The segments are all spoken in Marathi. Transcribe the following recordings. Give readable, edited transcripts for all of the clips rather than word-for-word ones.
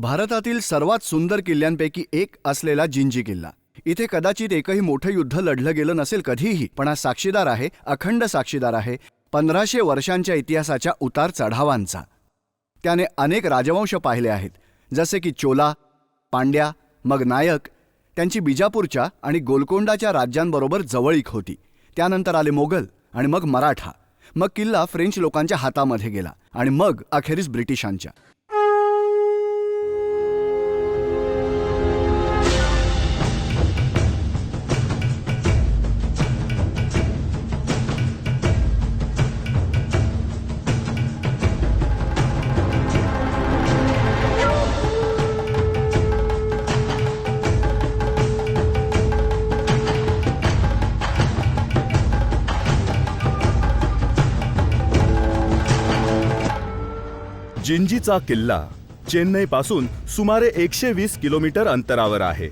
भारतातील सर्वात सुंदर किल्ल्यांपैकी एक असलेला जिंजी किल्ला. इथे कदाचित एकही मोठं युद्ध लढलं गेलं नसेल कधीही, पण हा साक्षीदार आहे, अखंड साक्षीदार आहे 1500 वर्षांच्या इतिहासाच्या उतार चढावांचा. त्याने अनेक राजवंश पाहिले आहेत, जसे की चोला, पांड्या, मग नायक. त्यांची बिजापूरच्या आणि गोलकोंडाच्या राज्यांबरोबर जवळीक होती. त्यानंतर आले मोगल आणि मग मराठा. मग किल्ला फ्रेंच लोकांच्या हातामध्ये गेला आणि मग अखेरीस ब्रिटिशांच्या. जिंजीचा किल्ला चेन्नईपासून सुमारे 120 किलोमीटर अंतरावर आहे,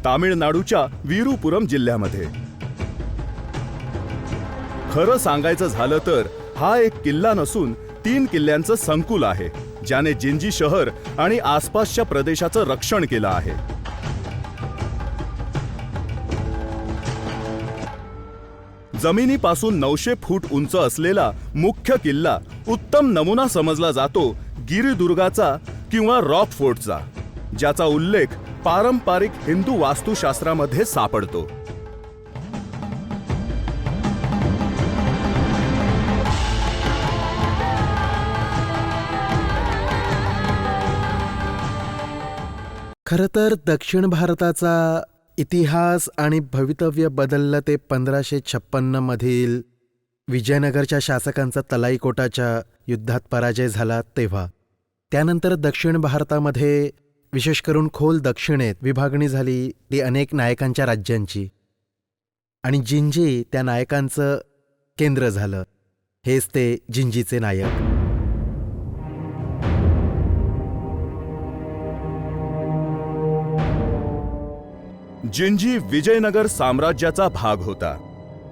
तामिळनाडूच्या विरुपुरम जिल्ह्यामध्ये. खरं सांगायचं झालं तर हा एक किल्ला नसून 3 किल्ल्यांचं संकुल आहे, ज्याने जिंजी शहर आणि आसपासच्या प्रदेशाचं रक्षण केलं आहे. जमिनीपासून 900 फूट उंच असलेला मुख्य किल्ला उत्तम नमुना समजला जातो गिरिदुर्गाचा किंवा रॉक फोर्टचा, ज्याचा उल्लेख पारंपरिक हिंदू वास्तुशास्त्रामध्ये सापडतो. खरं तर दक्षिण भारताचा इतिहास आणि भवितव्य बदललं ते 1556 मधील विजयनगरच्या शासकांचा तलाईकोटाच्या युद्धात पराजय झाला तेव्हा. त्यानंतर दक्षिण भारतामध्ये, विशेष करून खोल दक्षिणेत विभागणी झाली ती अनेक नायकांच्या राज्यांची, आणि जिंजी त्या नायकांचं केंद्र झालं. हेच ते जिंजीचे नायक. जिंजी विजयनगर साम्राज्याचा भाग होता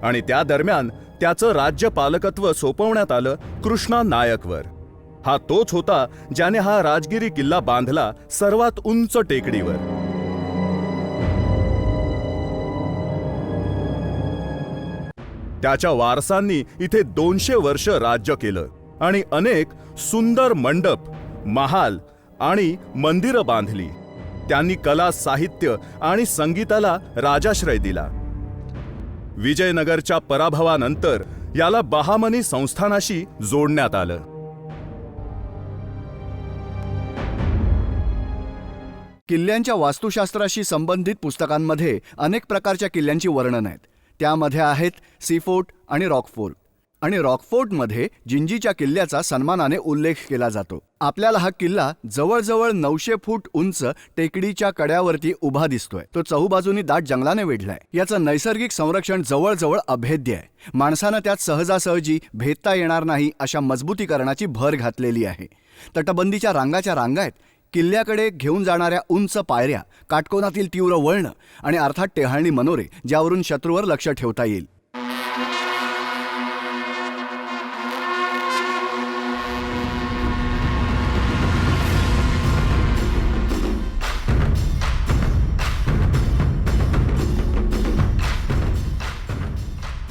आणि त्या दरम्यान त्याचं राज्यपालकत्व सोपवण्यात आलं कृष्णा नायकवर. हा तोच होता ज्याने हा राजगिरी किल्ला बांधला सर्वात उंच टेकडीवर. त्याच्या वारसांनी इथे 200 वर्ष राज्य केलं आणि अनेक सुंदर मंडप, महाल आणि मंदिरं बांधली. त्यांनी कला, साहित्य आणि संगीताला राजाश्रय दिला. विजयनगरच्या पराभवानंतर याला बहामनी संस्थानाशी जोडण्यात आलं. किल्ल्यांच्या वास्तुशास्त्राशी संबंधित पुस्तकांमध्ये अनेक प्रकारच्या किल्ल्यांची वर्णन आहेत. त्यामध्ये आहेत सी फोर्ट आणि रॉक फोर्ट. आणि रॉक फोर्टमध्ये जिंजीच्या किल्ल्याचा सन्मानाने उल्लेख केला जातो. आपल्याला हा किल्ला जवळजवळ 900 फूट उंच टेकडीच्या कड्यावरती उभा दिसतोय. तो चहूबाजूनी दाट जंगलाने वेढलाय. याचं नैसर्गिक संरक्षण जवळजवळ अभेद्य आहे. माणसानं त्यात सहजासहजी भेदता येणार नाही अशा मजबूतीकरणाची भर घातलेली आहे. तटबंदीच्या रांगाच्या रांगा आहेत. किल्ल्याकडे घेऊन जाणाऱ्या उंच पायऱ्या, काटकोनातील तीव्र वळणं आणि अर्थात टेहाळणी मनोरे, ज्यावरून शत्रूवर लक्ष ठेवता येईल.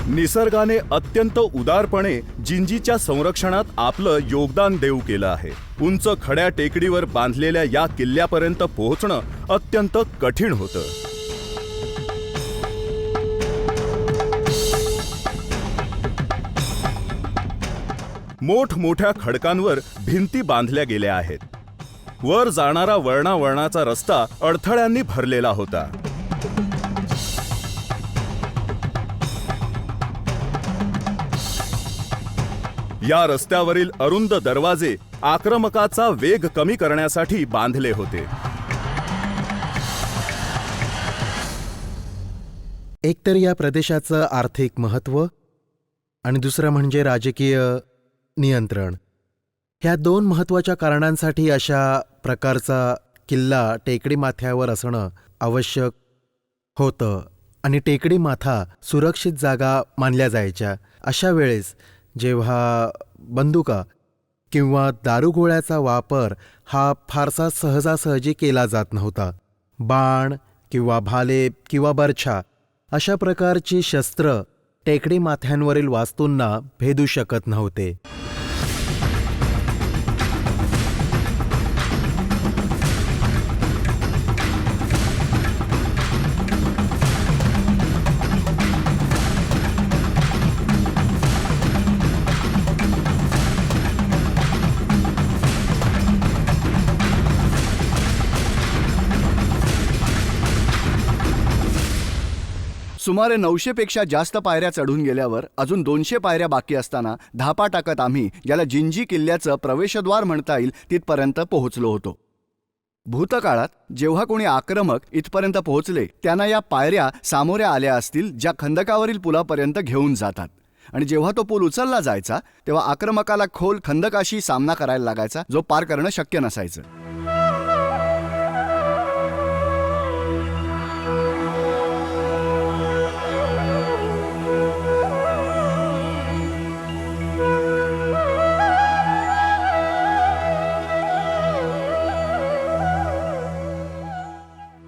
निसर्गाने अत्यंत उदारपणे जिंजीच्या संरक्षणात आपलं योगदान देऊ केलं आहे. उंच खड्या टेकडीवर बांधलेल्या या किल्ल्यापर्यंत पोहोचणं अत्यंत कठीण होतं. मोठमोठ्या खडकांवर भिंती बांधल्या गेल्या आहेत. वर जाणारा वळणावळणाचा रस्ता अडथळ्यांनी भरलेला होता. या रस्त्यावरील अरुंद दरवाजे आक्रमकाचा वेग कमी करण्यासाठी बांधले होते. एकतर या प्रदेशाचं आर्थिक महत्त्व आणि दुसरं म्हणजे राजकीय नियंत्रण. ह्या 2 महत्त्वाच्या कारणांसाठी अशा प्रकारचा किल्ला टेकडी माथ्यावर असणं आवश्यक होतं. आणि टेकडी माथा सुरक्षित जागा मानल्या जायच्या. अशा वेळेस जेव्हा बंदुका किंवा दारुगोळ्याचा वापर हा फारसा सहजासहजी केला जात नव्हता. बाण किंवा भाले किंवा बर्छा अशा प्रकारची शस्त्र टेकडी माथ्यांवरील वास्तूंना भेदू शकत नव्हते. सुमारे 900 पेक्षा जास्त पायऱ्या चढून गेल्यावर अजून 200 पायऱ्या बाकी असताना धापा टाकत आम्ही ज्याला जिंजी किल्ल्याचं प्रवेशद्वार म्हणता येईल तिथपर्यंत पोहोचलो होतो. भूतकाळात जेव्हा कोणी आक्रमक इथपर्यंत पोहोचले त्यांना या पायऱ्या सामोऱ्या आल्या असतील ज्या खंदकावरील पुलापर्यंत घेऊन जातात, आणि जेव्हा तो पूल उचलला जायचा तेव्हा आक्रमकाला खोल खंदकाशी सामना करायला लागायचा जो पार करणं शक्य नसायचं.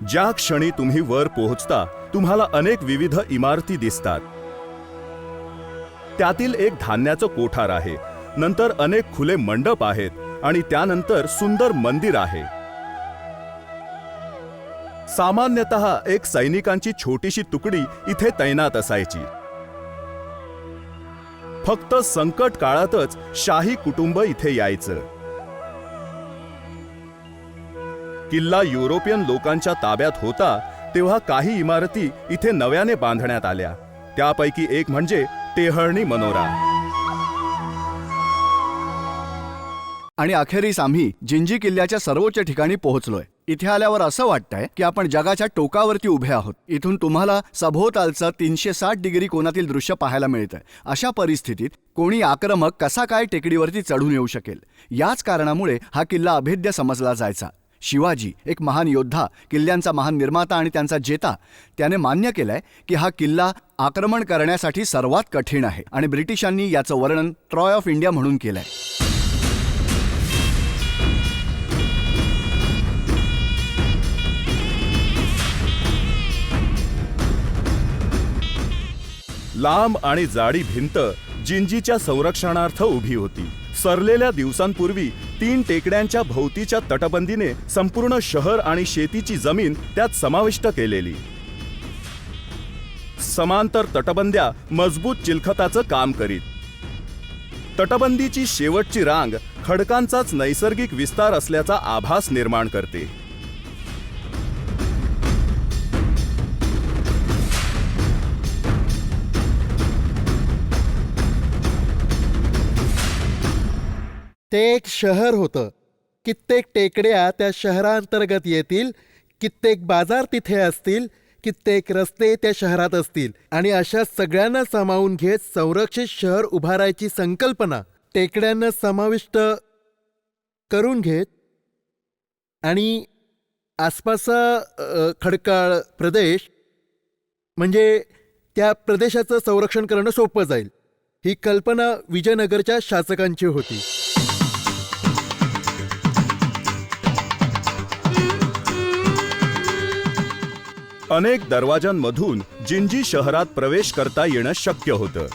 ज्या क्षणी तुम्ही वर पोहोचता तुम्हाला अनेक विविध इमारती दिसतात. त्यातील एक धान्याचं कोठार आहे, नंतर अनेक खुले मंडप आहेत आणि त्यानंतर सुंदर मंदिर आहे. सामान्यतः एक सैनिकांची छोटीशी तुकडी इथे तैनात असायची. फक्त संकट काळातच शाही कुटुंब इथे यायचं. किल्ला युरोपियन लोकांच्या ताब्यात होता तेव्हा काही इमारती इथे नव्याने बांधण्यात आल्या. त्यापैकी एक म्हणजे टेहळणी मनोरा. आणि अखेरीस आम्ही जिंजी किल्ल्याच्या सर्वोच्च ठिकाणी पोहोचलोय. इथे आल्यावर असं वाटतंय की आपण जगाच्या टोकावरती उभे आहोत. इथून तुम्हाला सभोवतालचं 360 डिग्री कोनातील दृश्य पाहायला मिळतंय. अशा परिस्थितीत कोणी आक्रमक कसा काय टेकडीवरती चढून येऊ शकेल? याच कारणामुळे हा किल्ला अभेद्य समजला जायचा. शिवाजी, एक महान योद्धा, किल्ल्यांचा महान निर्माता आणि त्यांचा जेता, त्याने मान्य केलंय की हा किल्ला आक्रमण करण्यासाठी सर्वात कठीण आहे, आणि ब्रिटिशांनी याचं वर्णन ट्रॉय ऑफ इंडिया म्हणून केलंय. लांब आणि जाडी भिंत जिंजीच्या संरक्षणार्थ उभी होती. सरलेल्या दिवसांपूर्वी 3 टेकड्यांच्या भोवतीच्या तटबंदीने संपूर्ण शहर आणि शेतीची जमीन त्यात समाविष्ट केलेली. समांतर तटबंद्या मजबूत चिलखताचं काम करीत. तटबंदीची शेवटची रांग खडकांचाच नैसर्गिक विस्तार असल्याचा आभास निर्माण करते. ते एक शहर होतं. कित्येक टेकड्या त्या शहरांतर्गत येतील, कित्येक बाजार तिथे असतील, कित्येक रस्ते त्या शहरात असतील, आणि अशा सगळ्यांना सामावून घेत संरक्षित शहर उभारायची संकल्पना टेकड्यांना समाविष्ट करून घेत आणि आसपासचा खडकाळ प्रदेश म्हणजे त्या प्रदेशाचं संरक्षण करणं सोपं जाईल, ही कल्पना विजयनगरच्या शासकांची होती. अनेक दरवाजांमधून जिंजी शहरात प्रवेश करता येणं शक्य होतं.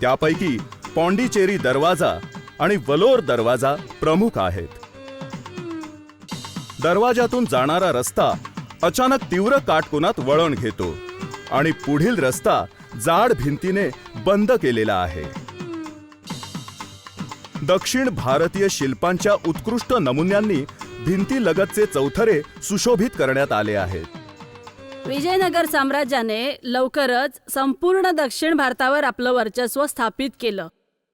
त्यापैकी पॉंडिचेरी दरवाजा आणि वलोर दरवाजा प्रमुख आहेत. दरवाजातून जाणारा रस्ता अचानक तीव्र काटकोनात वळण घेतो आणि पुढील रस्ता जाड भिंतीने बंद केलेला आहे. दक्षिण भारतीय शिल्पांच्या उत्कृष्ट नमुन्यांनी भिंतीलगतचे चौथरे सुशोभित करण्यात आले आहेत. विजयनगर साम्राज्याने लवकरच संपूर्ण दक्षिण भारतावर आपलं वर्चस्व स्थापित केलं.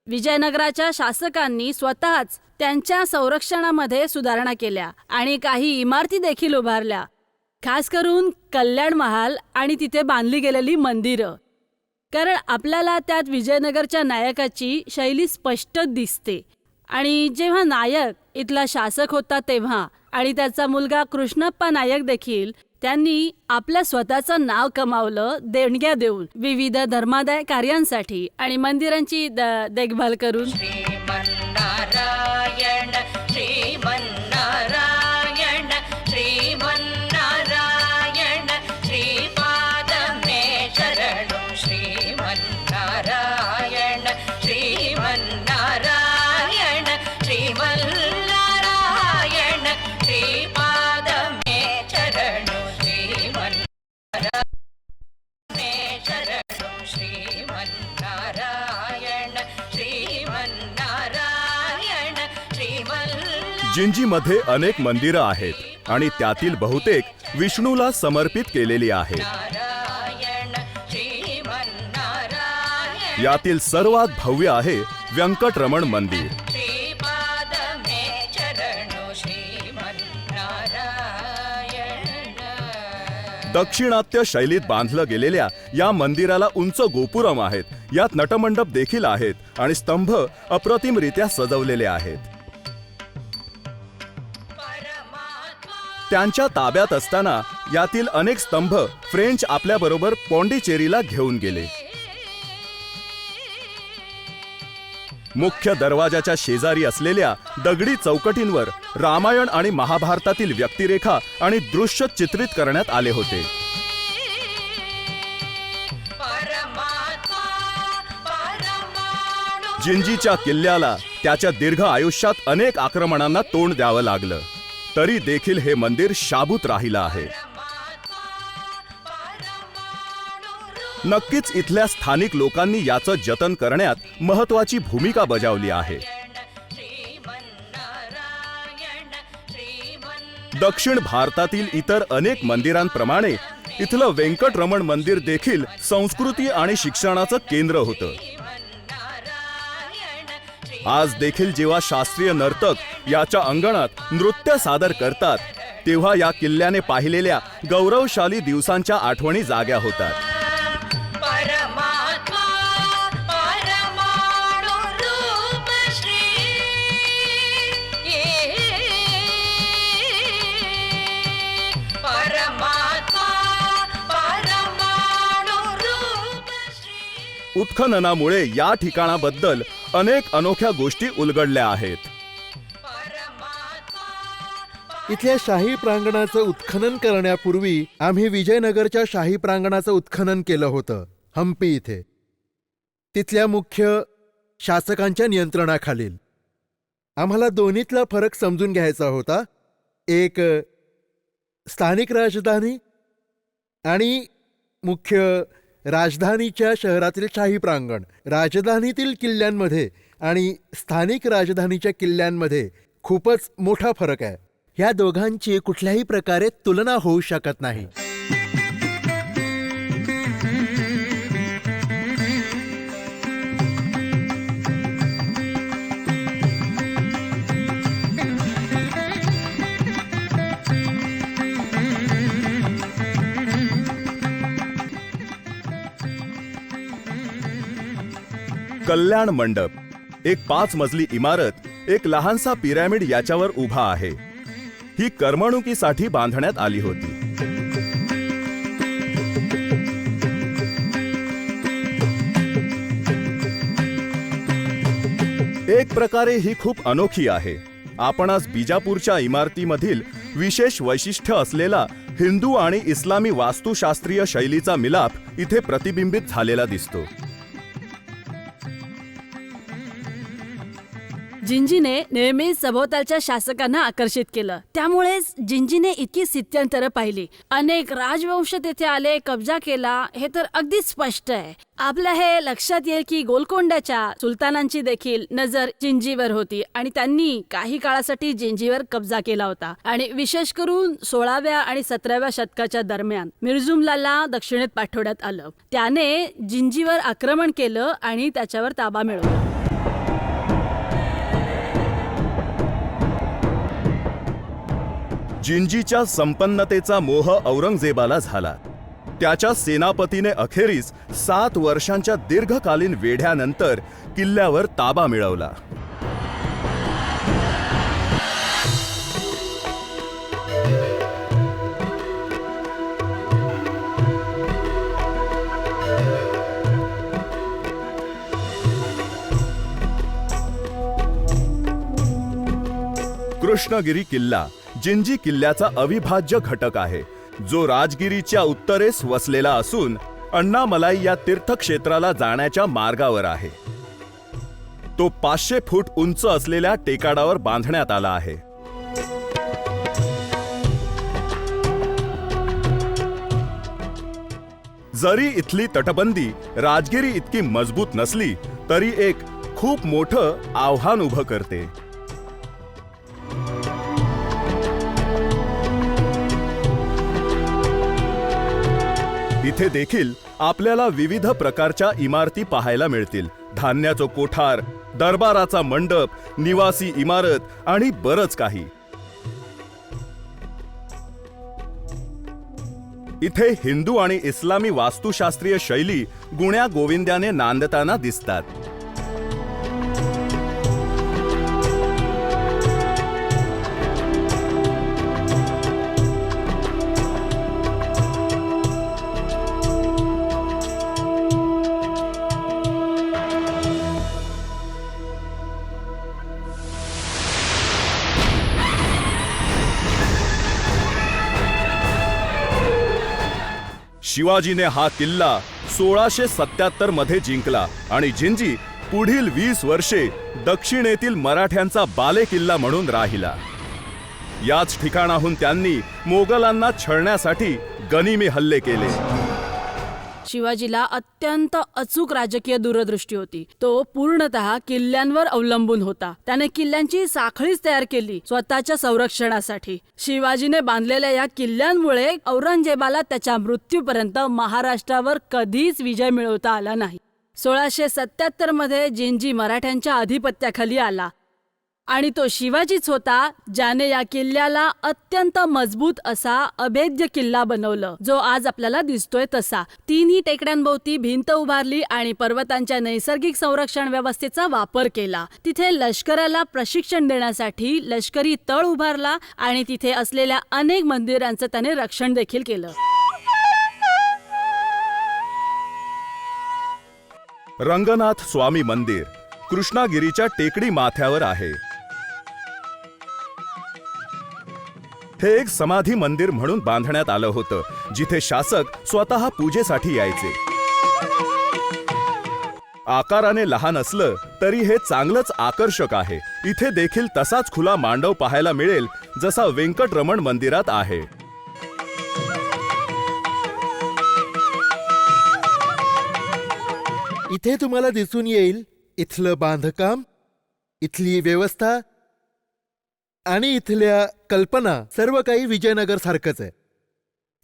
विजयनगराच्या शासकांनी स्वतःच त्यांच्या संरक्षणामध्ये सुधारणा केल्या आणि काही इमारती देखील उभारल्या, खास करून कल्याण महाल आणि तिथे बांधली गेलेली मंदिरं. कारण आपल्याला त्यात विजयनगरच्या नायकाची शैली स्पष्ट दिसते. आणि जेव्हा नायक इथला शासक होता तेव्हा आणि त्याचा मुलगा कृष्णप्पा नायक देखील त्यांनी आपल्या स्वतःचं नाव कमावलं देणग्या देऊन, विविध धर्मादाय कार्यांसाठी आणि मंदिरांची देखभाल करून. जिंजीमध्ये अनेक मंदिरं आहेत आणि त्यातील बहुतेक विष्णूला समर्पित केलेली आहेत. यातील सर्वात भव्य आहे व्यंकटरमण मंदिर. दक्षिणात्य शैलीत बांधलं गेलेल्या या मंदिराला उंच गोपुरम आहेत. यात नटमंडप देखील आहेत आणि स्तंभ अप्रतिमरित्या सजवलेले आहेत. त्यांच्या ताब्यात असताना यातील अनेक स्तंभ फ्रेंच आपल्याबरोबर पॉंडिचेरीला घेऊन गेले. मुख्य दरवाजाच्या शेजारी असलेल्या दगडी चौकटींवर रामायण आणि महाभारतातील व्यक्तिरेखा आणि दृश्य चित्रित करण्यात आले होते. जिंजीच्या किल्ल्याला त्याच्या दीर्घ आयुष्यात अनेक आक्रमणांना तोंड द्यावं लागलं, तरी देखील हे मंदिर शाबूत राहिलं आहे. नक्कीच इथल्या स्थानिक लोकांनी याचं जतन करण्यात महत्वाची भूमिका बजावली आहे. दक्षिण भारतातील इतर अनेक मंदिरांप्रमाणे इथलं व्यंकटरमण मंदिर देखील संस्कृती आणि शिक्षणाचं केंद्र होतं. आज देखील जेव्हा शास्त्रीय नर्तक याच्या अंगणात नृत्य सादर करतात, तेव्हा या किल्ल्याने पाहिलेल्या गौरवशाली दिवसांच्या आठवणी जाग्या होतात. उत्खननामुळे या ठिकाणाबद्दल अनेक अनोख्या गोष्टी उलगडल्या आहेत. इथल्या शाही प्रांगणाचं उत्खनन करण्यापूर्वी आम्ही विजयनगरच्या शाही प्रांगणाचं उत्खनन केलं होतं, हम्पी इथे, तिथल्या मुख्य शासकांच्या नियंत्रणाखालील. आम्हाला दोन्हीतला फरक समजून घ्यायचा होता. एक स्थानिक राजधानी आणि मुख्य राजधानीच्या शहरातील शाही प्रांगण. राजधानीतील किल्ल्यांमध्ये आणि स्थानिक राजधानीच्या किल्ल्यांमध्ये खूपच मोठा फरक आहे. ह्या दोघांची कुठल्याही प्रकारे तुलना होऊ शकत नाही. कल्याण मंडप, एक 5 मजली इमारत, एक लहानसा पिरॅमिड याच्यावर उभा आहे. ही करमणुकीसाठी बांधण्यात आली होती. एक प्रकारे ही खूप अनोखी आहे. आपण आज बिजापूरच्या इमारतीमधील विशेष वैशिष्ट्य असलेला हिंदू आणि इस्लामी वास्तुशास्त्रीय शैलीचा मिलाप इथे प्रतिबिंबित झालेला दिसतो. जिंजीने नेहमीच सभोवतालच्या शासकांना आकर्षित केलं. त्यामुळेच जिंजीने इतकी स्थित्यंतरं पाहिली. अनेक राजवंश तेथे आले, कब्जा केला, हे तर अगदी स्पष्ट आहे. आपल्या हे लक्षात येईल की गोलकोंड्याच्या सुलतानांची देखील नजर जिंजीवर होती आणि त्यांनी काही काळासाठी जिंजीवर कब्जा केला होता. आणि विशेष करून 16व्या आणि 17व्या शतकाच्या दरम्यान मिर्झुमलाला दक्षिणेत पाठवण्यात आलं. त्याने जिंजीवर आक्रमण केलं आणि त्याच्यावर ताबा मिळवला. जिंजीच्या संपन्नतेचा मोह औरंगजेबाला झाला. त्याच्या सेनापतीने अखेरीस 7 वर्षांच्या दीर्घकालीन वेढ्यानंतर किल्ल्यावर ताबा मिळवला. कृष्णगिरी किल्ला जिंजी किल्ल्याचा अविभाज्य घटक आहे, जो राजगिरीच्या उत्तरेस वसलेला असून अण्णामलाई या तीर्थक्षेत्राला जाण्याच्या मार्गावर आहे. तो 500 फूट उंच असलेल्या टेकाडावर बांधण्यात आला आहे. जरी इथली तटबंदी राजगिरी इतकी मजबूत नसली तरी एक खूप मोठं आव्हान उभं करते. इथे देखील आपल्याला विविध प्रकारच्या इमारती पाहायला मिळतील. धान्याचं कोठार, दरबाराचा मंडप, निवासी इमारत आणि बरंच काही. इथे हिंदू आणि इस्लामी वास्तुशास्त्रीय शैली गुण्या गोविंद्याने नांदताना दिसतात. शिवाजीने हा किल्ला 1677 मध्ये जिंकला आणि जिंजी पुढील 20 वर्षे दक्षिणेतील मराठ्यांचा बालेकिल्ला म्हणून राहिला. याच ठिकाणाहून त्यांनी मोगलांना छळण्यासाठी गनिमी हल्ले केले. शिवाजीला अत्यंत अचूक राजकीय दूरदृष्टी होती. तो पूर्णतः किल्ल्यांवर अवलंबून होता. त्याने किल्ल्यांची साखळीच तयार केली स्वतःच्या संरक्षणासाठी. शिवाजीने बांधलेल्या या किल्ल्यांमुळे औरंगजेबाला त्याच्या मृत्यूपर्यंत महाराष्ट्रावर कधीच विजय मिळवता आला नाही. 1677 मध्ये जिंजी मराठ्यांच्या अधिपत्याखाली आला आणि तो शिवाजीच होता ज्याने या किल्ल्याला अत्यंत मजबूत असा अभेद्य किल्ला बनवलं, जो आज आपल्याला दिसतोय तसा. तिन्ही टेकड्यांभोवती भिंत उभारली आणि पर्वतांच्या नैसर्गिक संरक्षण व्यवस्थेचा वापर केला. तिथे लष्कराला प्रशिक्षण देण्यासाठी लष्करी तळ उभारला आणि तिथे असलेल्या अनेक मंदिरांचं त्याने रक्षण देखील केलं. रंगनाथ स्वामी मंदिर कृष्णागिरीच्या टेकडी माथ्यावर आहे. हे एक समाधी मंदिर म्हणून बांधण्यात आलं होतं, जिथे शासक स्वतः पूजेसाठी यायचे. आकाराने लहान असलं तरी हे चांगलंच आकर्षक आहे. इथे देखील तसाच खुला मांडव पाहायला मिळेल जसा व्यंकटरमण मंदिरात आहे. इथे तुम्हाला दिसून येईल इथलं बांधकाम, इथली व्यवस्था आणि इथल्या कल्पना सर्व काही विजयनगर सारखंच आहे.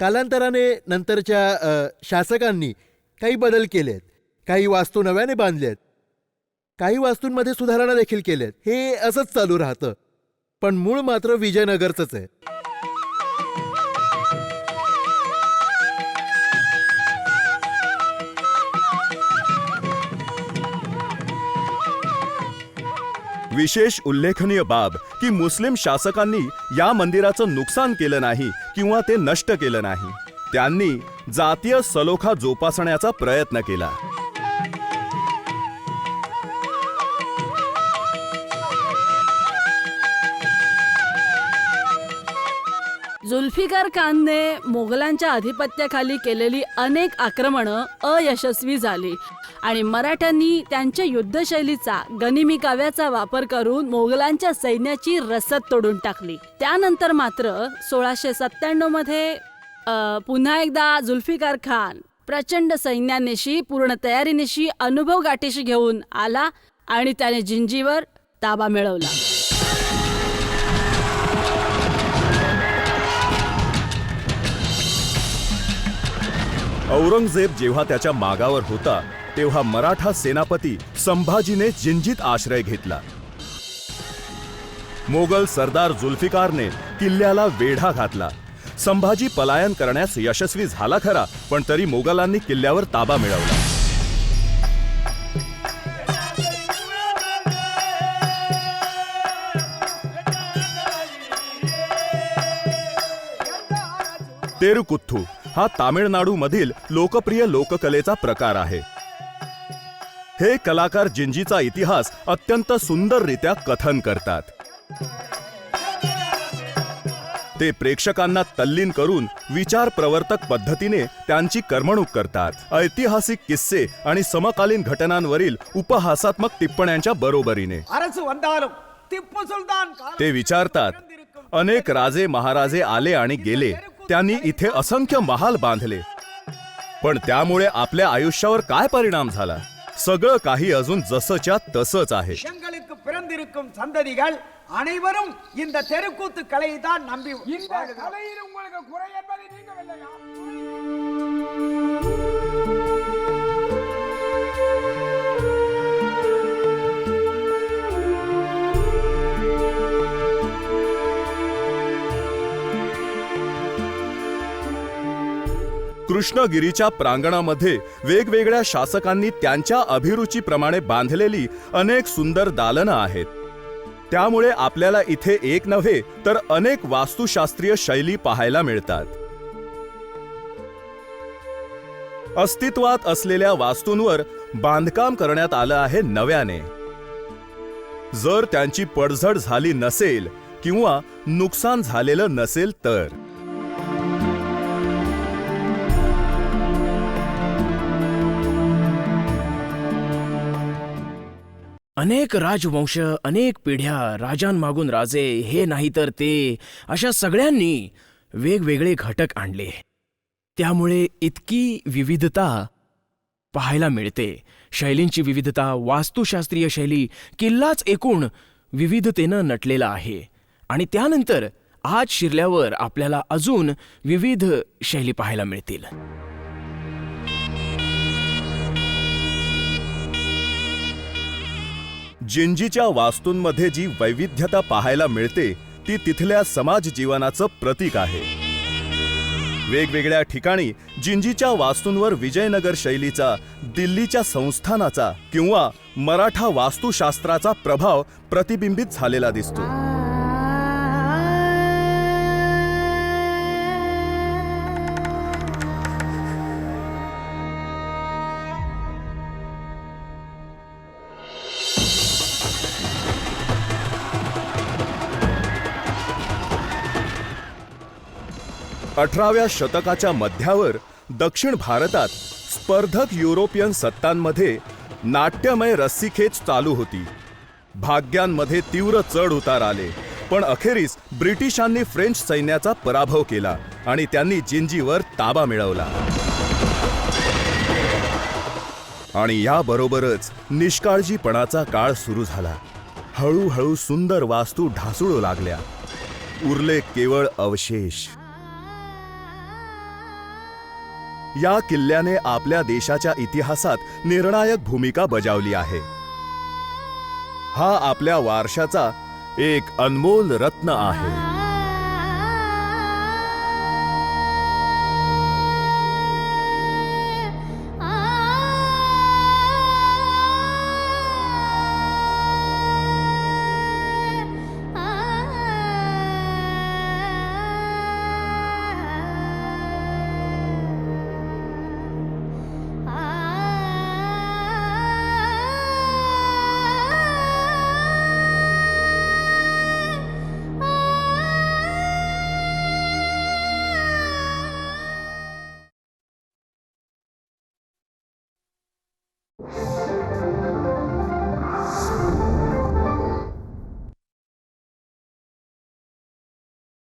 कालांतराने नंतरच्या शासकांनी काही बदल केलेत, काही वास्तू नव्याने बांधल्यात, काही वास्तूंमध्ये सुधारणा देखील केल्यात. हे असंच चालू राहतं, पण मूळ मात्र विजयनगरचंच आहे. विशेष उल्लेखनीय बाब की मुस्लिम शासकांनी या मंदिराचं नुकसान केलं नाही किंवा ते नष्ट केलं नाही. त्यांनी जातीय सलोखा जोपासण्याचा प्रयत्न केला. जुल्फिकार खानने मोगलांच्या अधिपत्याखाली केलेली अनेक आक्रमणं अयशस्वी झाली आणि मराठ्यांनी त्यांच्या युद्धशैलीचा गनिमी काव्याचा वापर करून मोगलांच्या सैन्याची रसद तोडून टाकली. त्यानंतर मात्र 1697 मध्ये पुन्हा एकदा जुल्फिकार खान प्रचंड सैन्यानिशी पूर्ण तयारीनिशी अनुभव गाठीशी घेऊन आला आणि त्याने जिंजीवर ताबा मिळवला. औरंगजेब जेव्हा त्याच्या मागावर होता तेव्हा मराठा सेनापती संभाजीने जिंजीत आश्रय घेतला. मोगल सरदार जुल्फिकारने किल्ल्याला वेढा घातला. संभाजी पलायन करण्यास यशस्वी झाला खरा, पण तरी मोगलांनी किल्ल्यावर ताबा मिळवला. तेरुकुथ्थू हा तामिळनाडू मधील लोकप्रिय लोककलेचा प्रकार आहे. हे कलाकार जिंजीचा इतिहास अत्यंत सुंदररित्या कथन करतात. ते प्रेक्षकांना तल्लीन करून विचार प्रवर्तक पद्धतीने त्यांची करमणूक करतात. ऐतिहासिक किस्से आणि समकालीन घटनांवरील उपहासात्मक टिप्पण्यांच्या बरोबरीने ते विचारतात, अनेक राजे महाराजे आले आणि गेले, त्यांनी इथे असंख्य महाल बांधले, पण त्यामुळे आपल्या आयुष्यावर काय परिणाम झाला? सगळं काही अजून जसंच्या तसंच आहे. பிறந்திருக்கும் சந்ததிகள் அனைவரும் இந்த தெருக்கூத்து கலையை தான் நம்பி இந்த கலையில் உங்களுக்கு குறை என்பதை நீங்க कृष्णगिरीच्या प्रांगणामध्ये वेगवेगळ्या शासकांनी त्यांच्या अभिरुचीप्रमाणे बांधलेली अनेक सुंदर दालनं आहेत. त्यामुळे आपल्याला इथे एक नव्हे तर अनेक वास्तुशास्त्रीय शैली पाहायला मिळतात. अस्तित्वात असलेल्या वास्तूंवर बांधकाम करण्यात आलं आहे नव्याने. जर त्यांची पडझड झाली नसेल किंवा नुकसान झालेलं नसेल तर. अनेक राजवंश, अनेक पिढ्या, राजांमागून राजे, हे नाही तर ते, अशा सगळ्यांनी वेगवेगळे घटक आणले. त्यामुळे इतकी विविधता पाहायला मिळते. शैलींची विविधता, वास्तुशास्त्रीय शैली, किल्लाच एकूण विविधतेनं नटलेला आहे. आणि त्यानंतर आज शिरल्यावर आपल्याला अजून विविध शैली पाहायला मिळतील. जिंजीच्या वास्तूंमध्ये जी वैविध्यता पाहायला मिळते ती तिथल्या समाज जीवनाचं प्रतीक आहे. वेगवेगळ्या ठिकाणी जिंजीच्या वास्तूंवर विजयनगर शैलीचा, दिल्लीच्या संस्थानाचा किंवा मराठा वास्तुशास्त्राचा प्रभाव प्रतिबिंबित झालेला दिसतो. अठराव्या शतकाच्या मध्यावर दक्षिण भारतात स्पर्धक युरोपियन सत्तांमध्ये नाट्यमय रस्सीखेच चालू होती. भाग्यांमध्ये तीव्र चढ उतार आले, पण अखेरीस ब्रिटिशांनी फ्रेंच सैन्याचा पराभव केला आणि त्यांनी जिंजीवर ताबा मिळवला. आणि याबरोबरच निष्काळजीपणाचा काळ सुरू झाला. हळूहळू सुंदर वास्तू ढासळू लागल्या. उरले केवळ अवशेष. या किल्ल्याने आपल्या देशाच्या इतिहासात निर्णायक भूमिका बजावली आहे. हा आपल्या वारशाचा एक अनमोल रत्न आहे.